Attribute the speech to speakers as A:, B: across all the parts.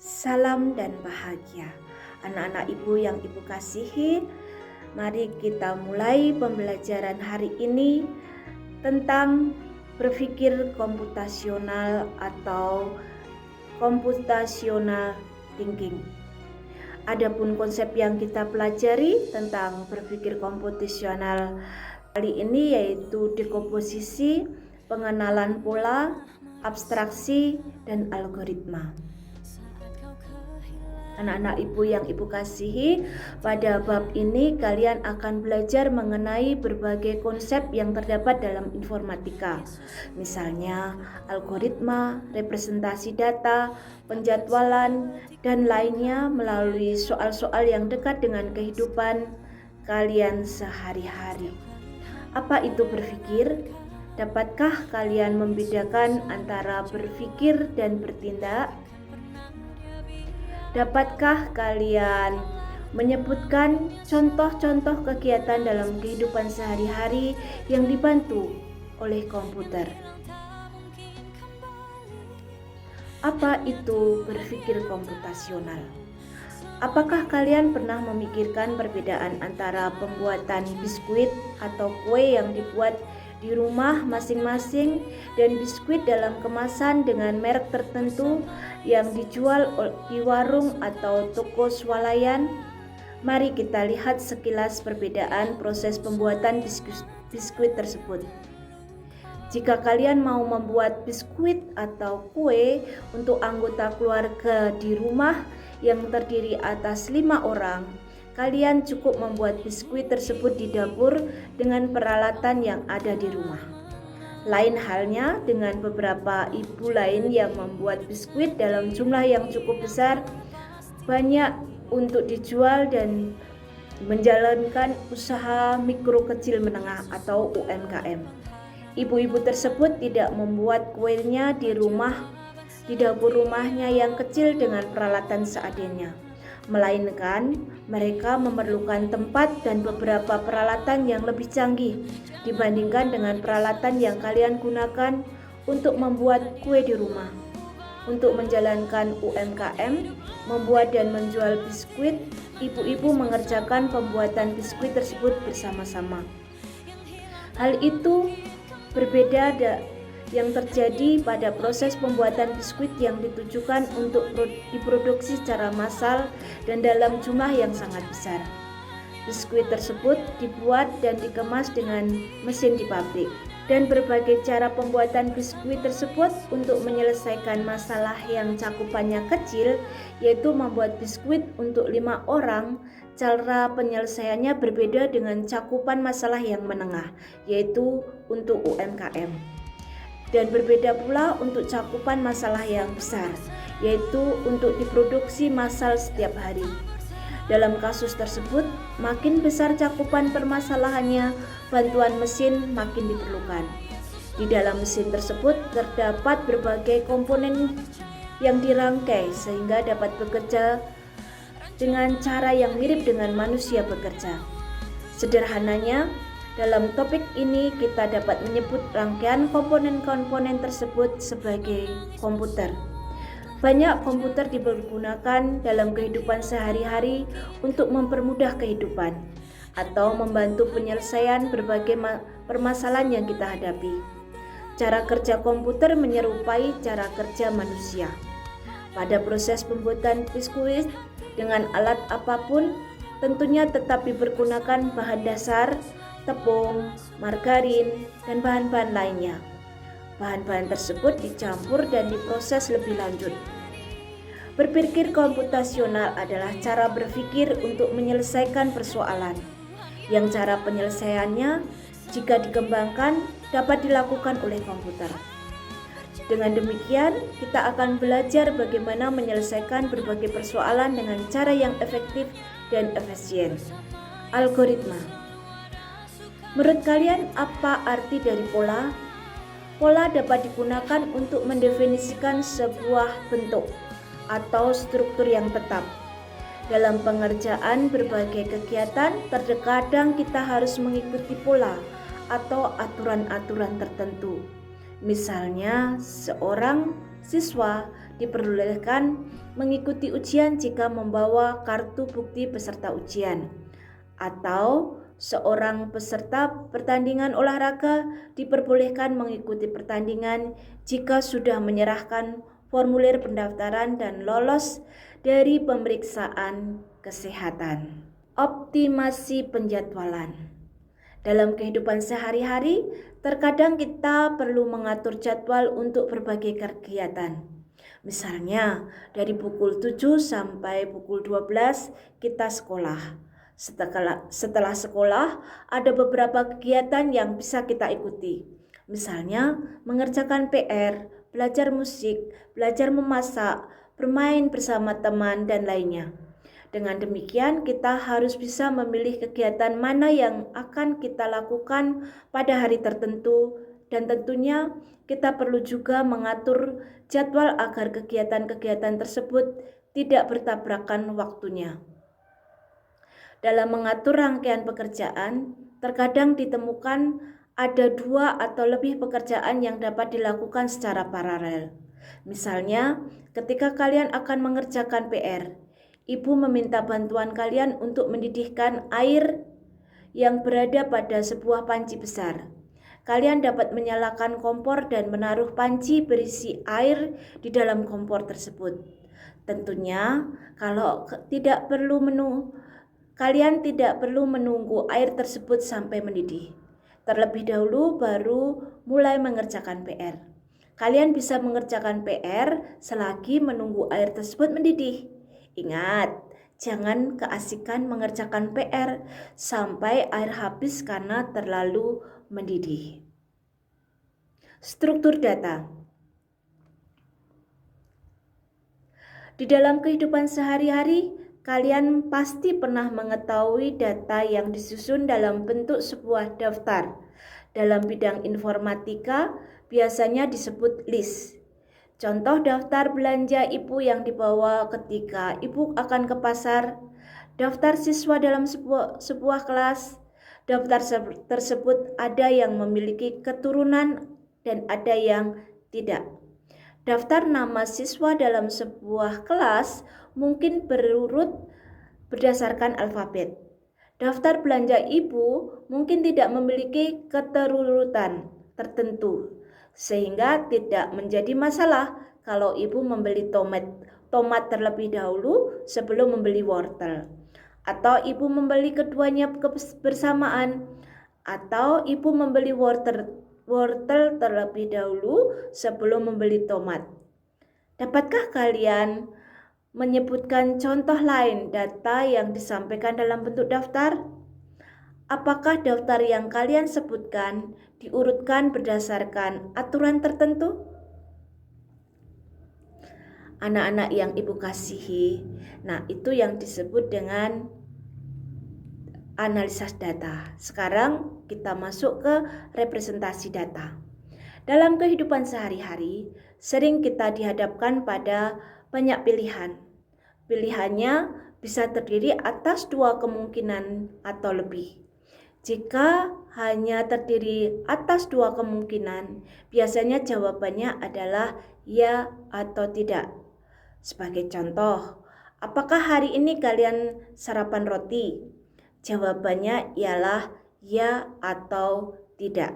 A: Salam dan bahagia. Anak-anak ibu yang ibu kasihi, mari kita mulai pembelajaran hari ini tentang berpikir komputasional atau computational thinking. Adapun konsep yang kita pelajari tentang berpikir komputasional kali ini yaitu dekomposisi, pengenalan pola, abstraksi, dan algoritma. Anak-anak ibu yang ibu kasihi, pada bab ini kalian akan belajar mengenai berbagai konsep yang terdapat dalam informatika. Misalnya algoritma, representasi data, penjadwalan, dan lainnya melalui soal-soal yang dekat dengan kehidupan kalian sehari-hari. Apa itu berpikir? Dapatkah kalian membedakan antara berpikir dan bertindak? Dapatkah kalian menyebutkan contoh-contoh kegiatan dalam kehidupan sehari-hari yang dibantu oleh komputer? Apa itu berpikir komputasional? Apakah kalian pernah memikirkan perbedaan antara pembuatan biskuit atau kue yang dibuat di rumah masing-masing dan biskuit dalam kemasan dengan merek tertentu yang dijual di warung atau toko swalayan? Mari kita lihat sekilas perbedaan proses pembuatan biskuit tersebut. Jika kalian mau membuat biskuit atau kue untuk anggota keluarga di rumah yang terdiri atas 5 orang, kalian cukup membuat biskuit tersebut di dapur dengan peralatan yang ada di rumah. Lain halnya dengan beberapa ibu lain yang membuat biskuit dalam jumlah yang cukup besar, banyak untuk dijual dan menjalankan usaha mikro kecil menengah atau UMKM. Ibu-ibu tersebut tidak membuat kuenya di dapur rumahnya yang kecil dengan peralatan seadanya, melainkan mereka memerlukan tempat dan beberapa peralatan yang lebih canggih dibandingkan dengan peralatan yang kalian gunakan untuk membuat kue di rumah. Untuk menjalankan UMKM, membuat dan menjual biskuit, ibu-ibu mengerjakan pembuatan biskuit tersebut bersama-sama. Hal itu berbeda yang terjadi pada proses pembuatan biskuit yang ditujukan untuk diproduksi secara massal dan dalam jumlah yang sangat besar. Biskuit tersebut dibuat dan dikemas dengan mesin di pabrik, dan berbagai cara pembuatan biskuit tersebut untuk menyelesaikan masalah yang cakupannya kecil, yaitu membuat biskuit untuk 5 orang. Cara penyelesaiannya berbeda dengan cakupan masalah yang menengah, yaitu untuk UMKM. Dan berbeda pula untuk cakupan masalah yang besar, yaitu untuk diproduksi massal setiap hari. Dalam kasus tersebut, makin besar cakupan permasalahannya, bantuan mesin makin diperlukan. Di dalam mesin tersebut terdapat berbagai komponen yang dirangkai sehingga dapat bekerja dengan cara yang mirip dengan manusia bekerja. Sederhananya, dalam topik ini kita dapat menyebut rangkaian komponen-komponen tersebut sebagai komputer. Banyak komputer dipergunakan dalam kehidupan sehari-hari untuk mempermudah kehidupan atau membantu penyelesaian berbagai permasalahan yang kita hadapi. Cara kerja komputer menyerupai cara kerja manusia. Pada proses pembuatan biskuit dengan alat apapun, tentunya tetap dipergunakan bahan dasar, tepung, margarin, dan bahan-bahan lainnya. Bahan-bahan tersebut dicampur dan diproses lebih lanjut. Berpikir komputasional adalah cara berpikir untuk menyelesaikan persoalan, yang cara penyelesaiannya jika dikembangkan dapat dilakukan oleh komputer. Dengan demikian, kita akan belajar bagaimana menyelesaikan berbagai persoalan dengan cara yang efektif dan efisien. Algoritma. Menurut kalian, apa arti dari pola? Pola dapat digunakan untuk mendefinisikan sebuah bentuk atau struktur yang tetap. Dalam pengerjaan berbagai kegiatan, terkadang kita harus mengikuti pola atau aturan-aturan tertentu. Misalnya, seorang siswa diperbolehkan mengikuti ujian jika membawa kartu bukti peserta ujian, atau seorang peserta pertandingan olahraga diperbolehkan mengikuti pertandingan jika sudah menyerahkan formulir pendaftaran dan lolos dari pemeriksaan kesehatan. Optimasi penjadwalan. Dalam kehidupan sehari-hari, terkadang kita perlu mengatur jadwal untuk berbagai kegiatan. Misalnya, dari pukul 7 sampai pukul 12 kita sekolah. Setelah sekolah, ada beberapa kegiatan yang bisa kita ikuti. Misalnya, mengerjakan PR, belajar musik, belajar memasak, bermain bersama teman, dan lainnya. Dengan demikian, kita harus bisa memilih kegiatan mana yang akan kita lakukan pada hari tertentu, dan tentunya kita perlu juga mengatur jadwal agar kegiatan-kegiatan tersebut tidak bertabrakan waktunya. Dalam mengatur rangkaian pekerjaan, terkadang ditemukan ada 2 atau lebih pekerjaan yang dapat dilakukan secara paralel. Misalnya, ketika kalian akan mengerjakan PR, Ibu meminta bantuan kalian untuk mendidihkan air yang berada pada sebuah panci besar. Kalian dapat menyalakan kompor dan menaruh panci berisi air di dalam kompor tersebut. Tentunya, kalian tidak perlu menunggu air tersebut sampai mendidih. Terlebih dahulu baru mulai mengerjakan PR. Kalian bisa mengerjakan PR selagi menunggu air tersebut mendidih. Ingat, jangan keasikan mengerjakan PR sampai air habis karena terlalu mendidih. Struktur data. Di dalam kehidupan sehari-hari, kalian pasti pernah mengetahui data yang disusun dalam bentuk sebuah daftar. Dalam bidang informatika, biasanya disebut list. Contoh daftar belanja ibu yang dibawa ketika ibu akan ke pasar, daftar siswa dalam sebuah kelas. Daftar tersebut ada yang memiliki keturunan dan ada yang tidak. Daftar nama siswa dalam sebuah kelas mungkin berurut berdasarkan alfabet. Daftar belanja ibu mungkin tidak memiliki keterurutan tertentu, sehingga tidak menjadi masalah kalau ibu membeli tomat terlebih dahulu sebelum membeli wortel, atau ibu membeli keduanya bersamaan, atau ibu membeli wortel terlebih dahulu sebelum membeli tomat. Dapatkah kalian menyebutkan contoh lain data yang disampaikan dalam bentuk daftar? Apakah daftar yang kalian sebutkan diurutkan berdasarkan aturan tertentu? Anak-anak yang ibu kasihi, nah itu yang disebut dengan analisis data. Sekarang kita masuk ke representasi data. Dalam kehidupan sehari-hari, sering kita dihadapkan pada banyak pilihan. Pilihannya bisa terdiri atas 2 kemungkinan atau lebih. Jika hanya terdiri atas 2 kemungkinan, biasanya jawabannya adalah ya atau tidak. Sebagai contoh, apakah hari ini kalian sarapan roti? Jawabannya ialah ya atau tidak.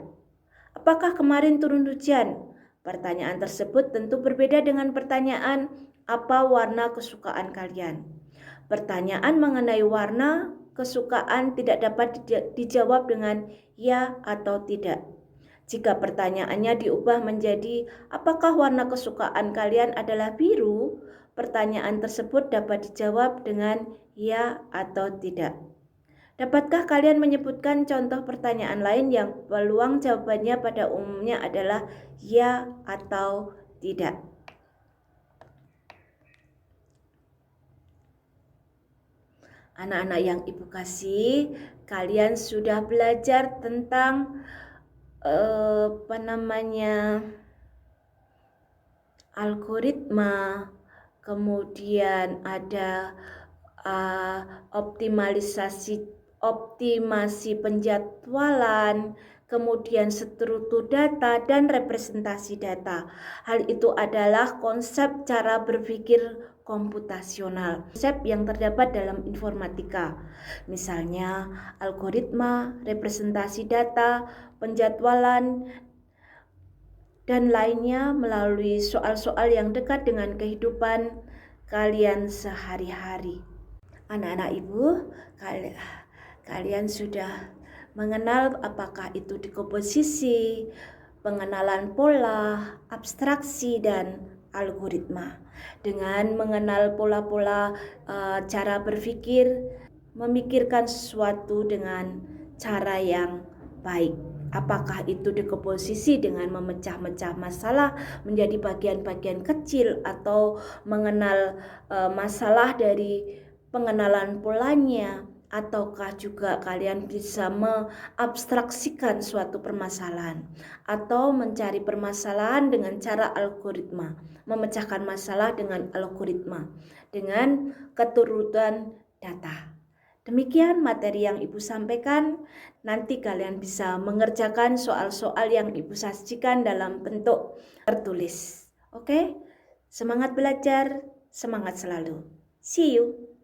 A: Apakah kemarin turun hujan? Pertanyaan tersebut tentu berbeda dengan pertanyaan apa warna kesukaan kalian. Pertanyaan mengenai warna kesukaan tidak dapat dijawab dengan ya atau tidak. Jika pertanyaannya diubah menjadi apakah warna kesukaan kalian adalah biru, pertanyaan tersebut dapat dijawab dengan ya atau tidak. Dapatkah kalian menyebutkan contoh pertanyaan lain yang peluang jawabannya pada umumnya adalah ya atau tidak? Anak-anak yang ibu kasih, kalian sudah belajar tentang algoritma, kemudian ada optimasi penjadwalan, kemudian struktur data, dan representasi data. Hal itu adalah konsep cara berpikir komputasional, konsep yang terdapat dalam informatika. Misalnya, algoritma, representasi data, penjadwalan, dan lainnya melalui soal-soal yang dekat dengan kehidupan kalian sehari-hari. Anak-anak ibu, kalian sudah mengenal apakah itu dekomposisi, pengenalan pola, abstraksi, dan algoritma. Dengan mengenal pola-pola cara berpikir, memikirkan sesuatu dengan cara yang baik. Apakah itu dekomposisi dengan memecah-mecah masalah menjadi bagian-bagian kecil, atau mengenal masalah dari pengenalan polanya, ataukah juga kalian bisa mengabstraksikan suatu permasalahan atau mencari permasalahan dengan cara algoritma, memecahkan masalah dengan algoritma dengan keturutan data. Demikian materi yang Ibu sampaikan. Nanti kalian bisa mengerjakan soal-soal yang Ibu sajikan dalam bentuk tertulis. Oke? Semangat belajar, semangat selalu. See you.